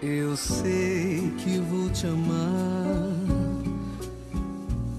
Eu sei que vou te amar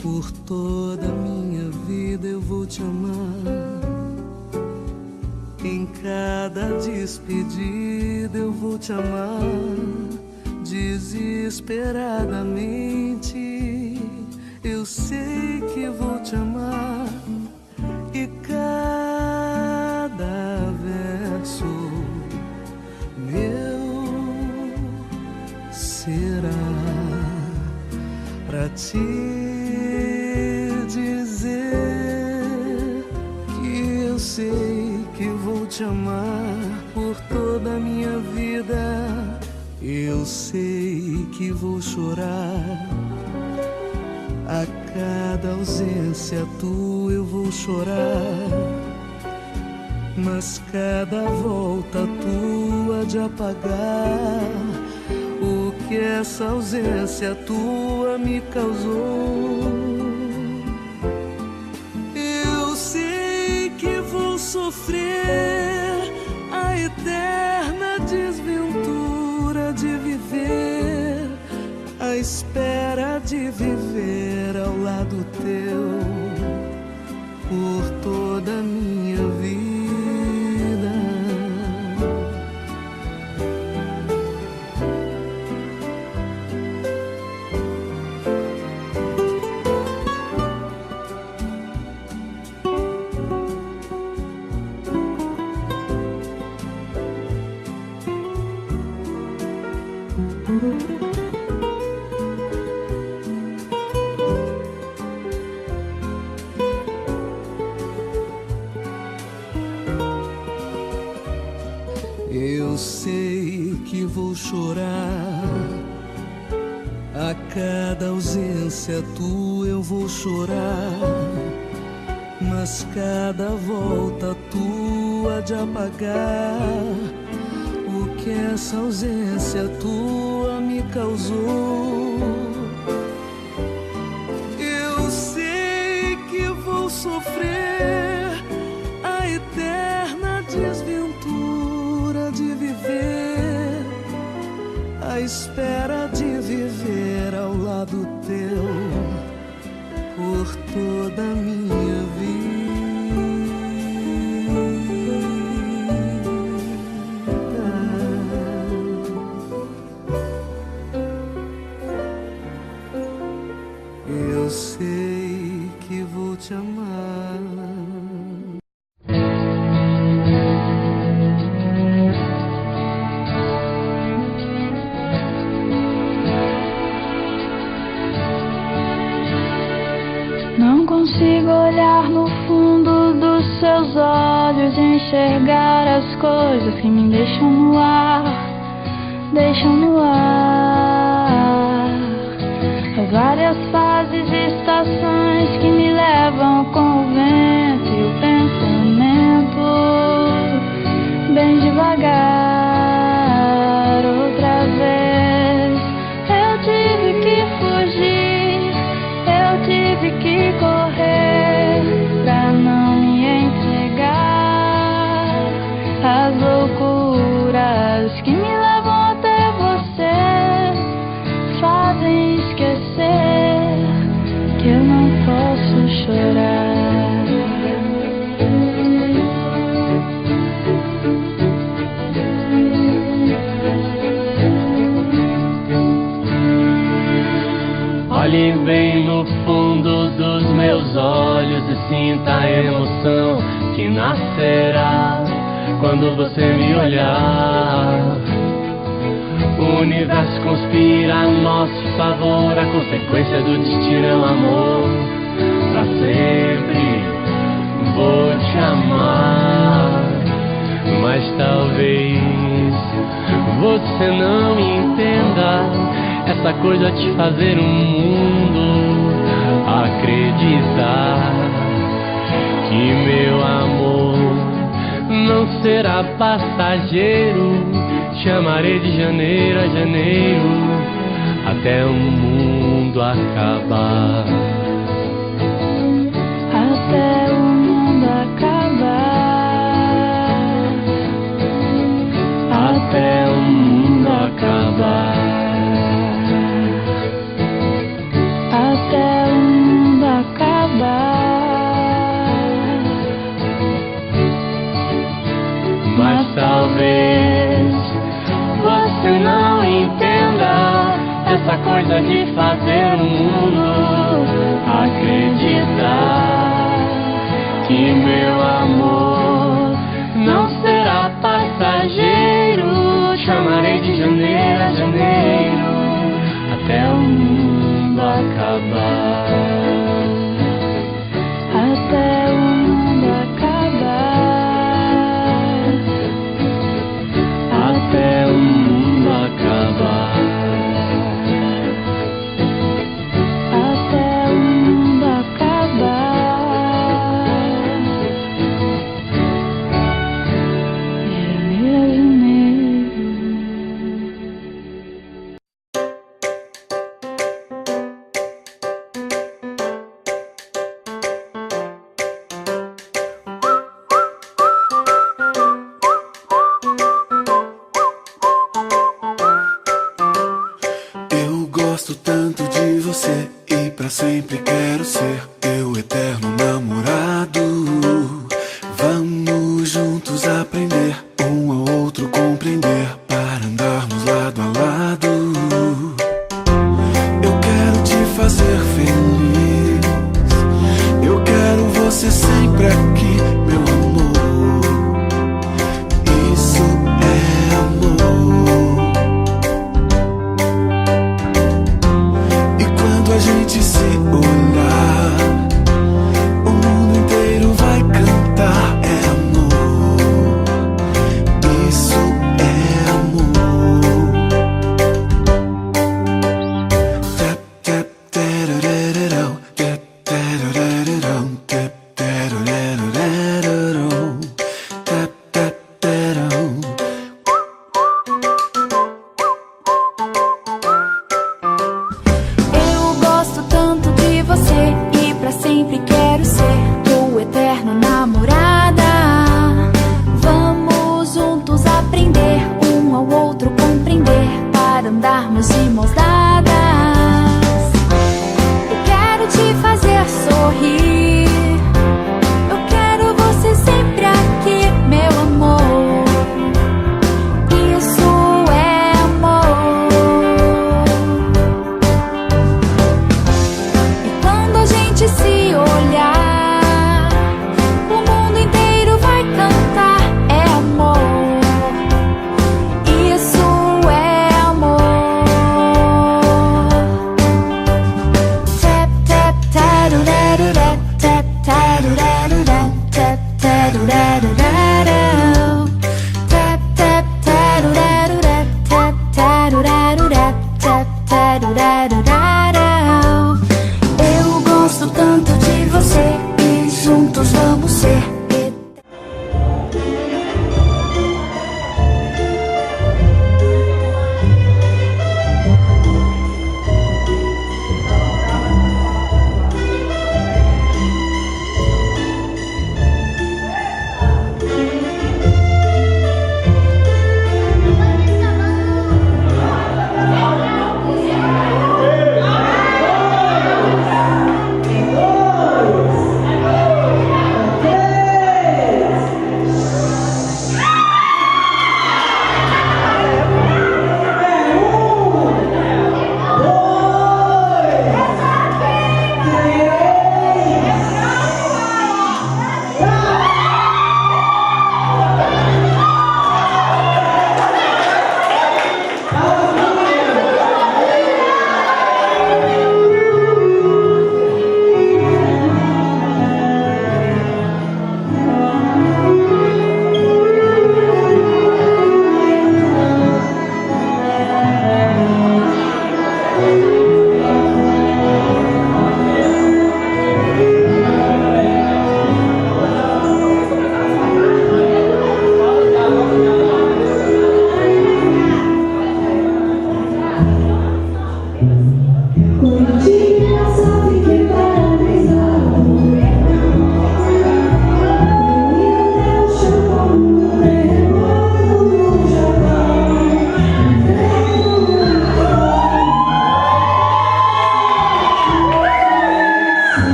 por toda a minha vida, eu vou te amar. Em cada despedida eu vou te amar desesperadamente. Eu sei que vou te amar e cada verso meu será pra te dizer que eu sei que vou te amar por toda a minha vida. Eu sei que vou chorar a cada ausência tua, eu vou chorar, mas cada volta tua de apagar o que essa ausência tua me causou. Eu sei que vou sofrer a eterna desventura de viver, a espera de viver ao lado teu por toda a minha vida. Eu sei que vou chorar a cada ausência tua, eu vou chorar, mas cada volta tua de apagar o que essa ausência tua me causou. Eu sei que vou sofrer a eterna desventura de viver, a espera de viver ao lado teu por toda a minha vida. Eu sei que vou te amar. Não consigo olhar no fundo dos seus olhos e enxergar as coisas que me deixam no ar, deixam no ar. As várias fases e estações que me levam com o vento e o pensamento bem devagar. Outra vez eu tive que fugir, eu tive que correr pra não me entregar às loucuras que me levam até você. Fazem esquecer que eu não posso chorar. Olhe bem no fundo dos meus olhos e sinta a emoção que nascerá quando você me olhar. O universo conspira a nosso favor, a consequência do destino é o amor. Pra sempre vou te amar, mas talvez você não entenda essa coisa de fazer um mundo acreditar que meu amor não será passageiro. Te amarei de janeiro a janeiro até o mundo acabar. Até o mundo acabar. Até o mundo acabar. coisa de fazer o mundo acreditar que meu amor não será passageiro. Chamarei de janeiro a janeiro até o mundo acabar. Até o mundo acabar. Até o mundo acabar. Até o mundo acabar. Janeiro, janeiro. Eu gosto tanto de você e pra sempre quero ser teu eterno namorado. Vamos juntos aprender, um ao outro compreender, para andarmos lado a lado. Eu quero te fazer feliz, eu quero você sempre aqui, meu amor. Isso é amor. E quando a gente se olhar, o mundo inteiro vai cantar. É amor, isso é amor. Tap, tap, tararararão, tap, tararararão, tap, tararararão, tap, tap, tararão. Eu gosto tanto de você e pra sempre quero ser tua eterna namorada. Vamos juntos aprender, um ao outro compreender, para andarmos de mãos dadas.